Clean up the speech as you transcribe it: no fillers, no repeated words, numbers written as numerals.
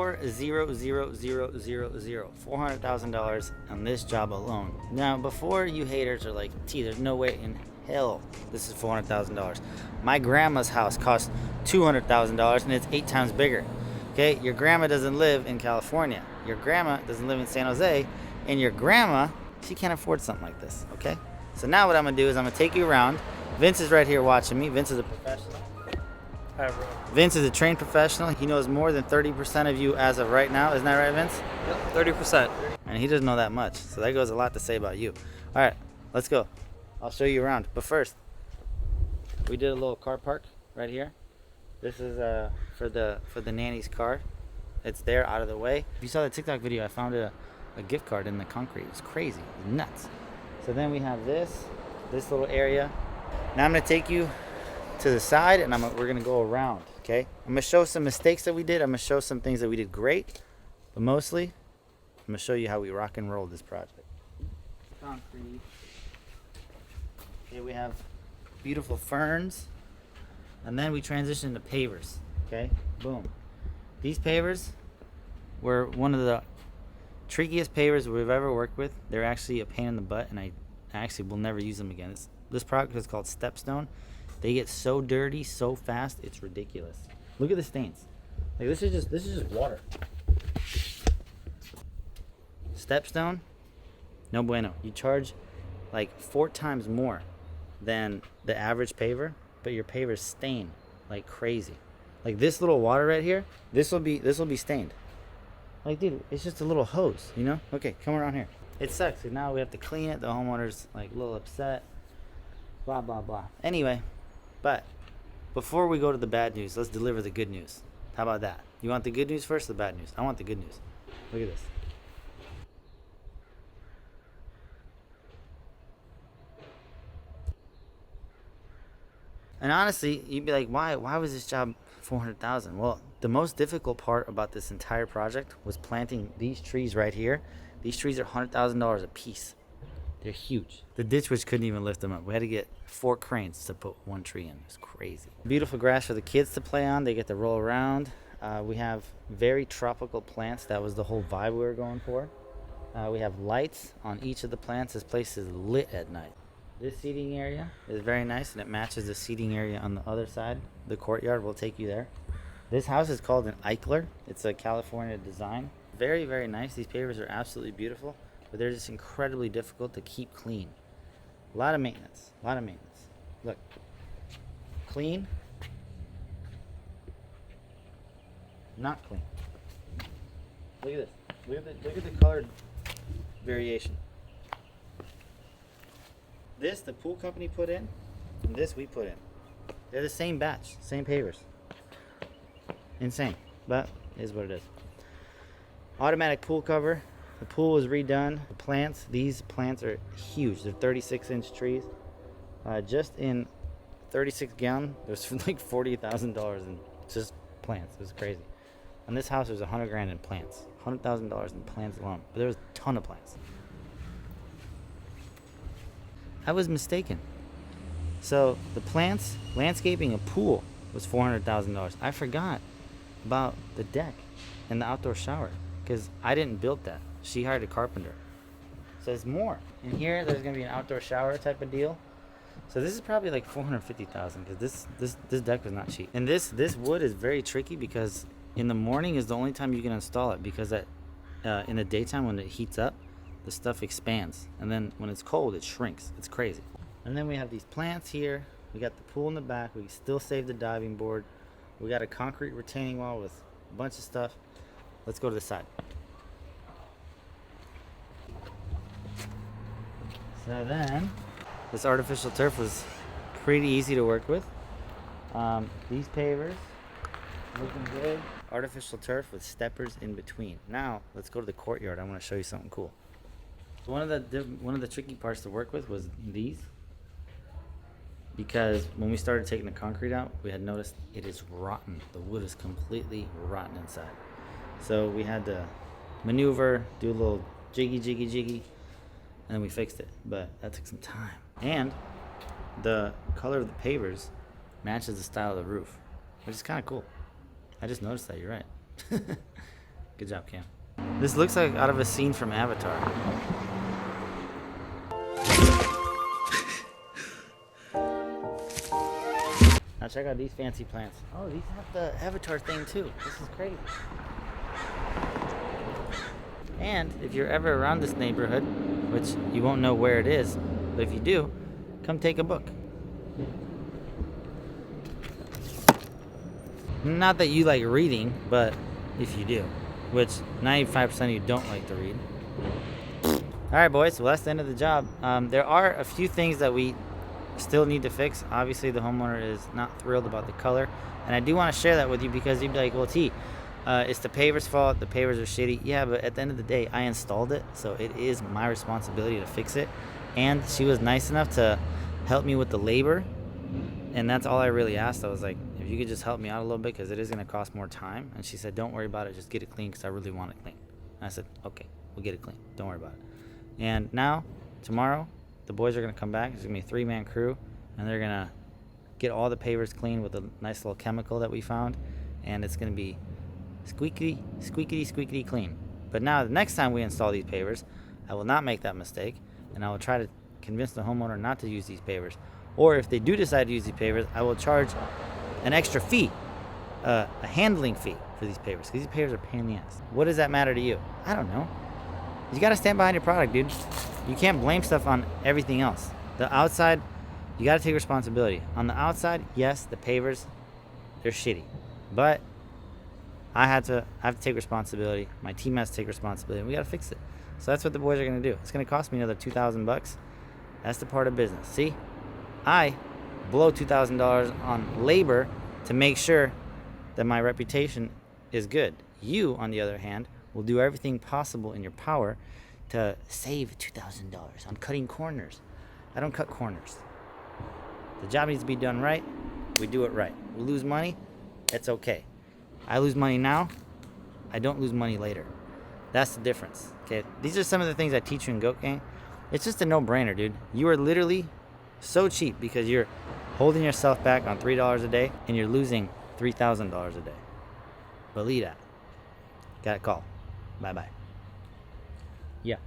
$400,000 on this job alone. Now, before you haters are like, T, there's no way in hell this is $400,000. My grandma's house cost $200,000 and it's 8 times bigger. Okay, your grandma doesn't live in California. Your grandma doesn't live in San Jose, and your grandma, she can't afford something like this. Okay, so now what I'm gonna do is I'm gonna take you around. Vince is right here watching me. Vince is a professional. Hi, bro. Vince is a trained professional. He knows more than 30% of you as of right now. Isn't that right, Vince? Yep, 30%. And he doesn't know that much, so that goes a lot to say about you. All right, let's go. I'll show you around. But first, we did a little car park right here. This is for the nanny's car. It's there, out of the way. If you saw the TikTok video, I found a gift card in the concrete. It's crazy. It's nuts. So then we have this little area. Now I'm gonna take you to the side, and we're gonna go around. Okay. I'm gonna show some mistakes that we did. I'm gonna show some things that we did great, but mostly I'm gonna show you how we rock and roll this project. Concrete. Okay, we have beautiful ferns, and then we transition to pavers. Okay, boom. These pavers were one of the trickiest pavers we've ever worked with. They're actually a pain in the butt, and I actually will never use them again. This product is called Stepstone. They get so dirty so fast, it's ridiculous. Look at the stains. Like this is just water. Stepstone, no bueno. You charge like 4 times more than the average paver, but your pavers stain like crazy. Like this little water right here, this will be stained. Like, dude, it's just a little hose, you know? Okay, come around here. It sucks. Now we have to clean it. The homeowner's like a little upset. Blah blah blah. Anyway, but before we go to the bad news, let's deliver the good news. How about that? You want the good news first or the bad news? I want the good news. Look at this. And honestly, you'd be like, why was this job $400,000? Well, the most difficult part about this entire project was planting these trees right here. These trees are $100,000 a piece. They're huge. The ditch witch couldn't even lift them up. We had to get 4 cranes to put 1 tree in. It's crazy. Beautiful grass for the kids to play on. They get to roll around. We have very tropical plants. That was the whole vibe we were going for. We have lights on each of the plants. This place is lit at night. This seating area is very nice, and it matches the seating area on the other side. The courtyard will take you there. This house is called an Eichler. It's a California design. Very, very nice. These pavers are absolutely beautiful, but they're just incredibly difficult to keep clean. A lot of maintenance. Look. Clean. Not clean. Look at this. Look at the colored variation. This the pool company put in, and this we put in. They're the same batch, same pavers. Insane, but it is what it is. Automatic pool cover. The pool was redone. The plants, these plants are huge. They're 36-inch trees. Just in 36 gallon, there's like $40,000 in just plants. It was crazy. On this house, there's $100,000 in plants. $100,000 in plants alone. But there was a ton of plants. I was mistaken. So the plants, landscaping a pool was $400,000. I forgot about the deck and the outdoor shower because I didn't build that. She hired a carpenter. So it's more. In here, there's gonna be an outdoor shower type of deal. So this is probably like $450,000 because this deck was not cheap. And this wood is very tricky because in the morning is the only time you can install it because in the daytime when it heats up, the stuff expands, and then when it's cold it shrinks. It's crazy. And then we have these plants here. We got the pool in the back. We still save the diving board. We got a concrete retaining wall with a bunch of stuff. Let's go to the side. So then this artificial turf was pretty easy to work with. These pavers looking good. Artificial turf with steppers in between. Now let's go to the courtyard. I want to show you something cool. One of the tricky parts to work with was these, because when we started taking the concrete out, we had noticed it is rotten. The wood is completely rotten inside. So we had to maneuver, do a little jiggy, and then we fixed it. But that took some time. And the color of the pavers matches the style of the roof, which is kind of cool. I just noticed that. You're right. Good job, Cam. This looks like out of a scene from Avatar. Now check out these fancy plants. Oh, these have the Avatar thing too. This is crazy. And if you're ever around this neighborhood, which you won't know where it is, but if you do, come take a book. Not that you like reading, but if you do, which 95% of you don't like to read. All right, boys, well, that's the end of the job. There are a few things that we still need to fix. Obviously, the homeowner is not thrilled about the color, and I do want to share that with you because you'd be like, well, T, it's the pavers' fault. The pavers are shitty. Yeah, but at the end of the day, I installed it, so it is my responsibility to fix it. And she was nice enough to help me with the labor, and that's all I really asked. I was like, if you could just help me out a little bit because it is going to cost more time. And she said, don't worry about it. Just get it clean because I really want it clean. And I said, okay, we'll get it clean. Don't worry about it. And now, tomorrow, the boys are going to come back. It's going to be a 3-man crew, and they're going to get all the pavers clean with a nice little chemical that we found, and it's going to be squeaky clean. But now, the next time we install these pavers, I will not make that mistake, and I will try to convince the homeowner not to use these pavers. Or if they do decide to use these pavers, I will charge an extra fee, a handling fee for these pavers, because these pavers are a pain in the ass. What does that matter to you? I don't know. You got to stand behind your product, dude. You can't blame stuff on everything else. The outside, you got to take responsibility. On the outside, yes, the pavers, they're shitty. But I have to take responsibility. My team has to take responsibility, and we got to fix it. So that's what the boys are going to do. It's going to cost me another $2,000. That's the part of business. See, I blow $2,000 on labor to make sure that my reputation is good. You, on the other hand, will do everything possible in your power to save $2,000 on cutting corners. I don't cut corners. The job needs to be done right. We do it right. We lose money. It's okay. I lose money now. I don't lose money later. That's the difference. Okay. These are some of the things I teach you in Goat Gang. It's just a no-brainer, dude. You are literally so cheap because you're holding yourself back on $3 a day and you're losing $3,000 a day. Believe that. Got a call. Bye-bye. Yeah.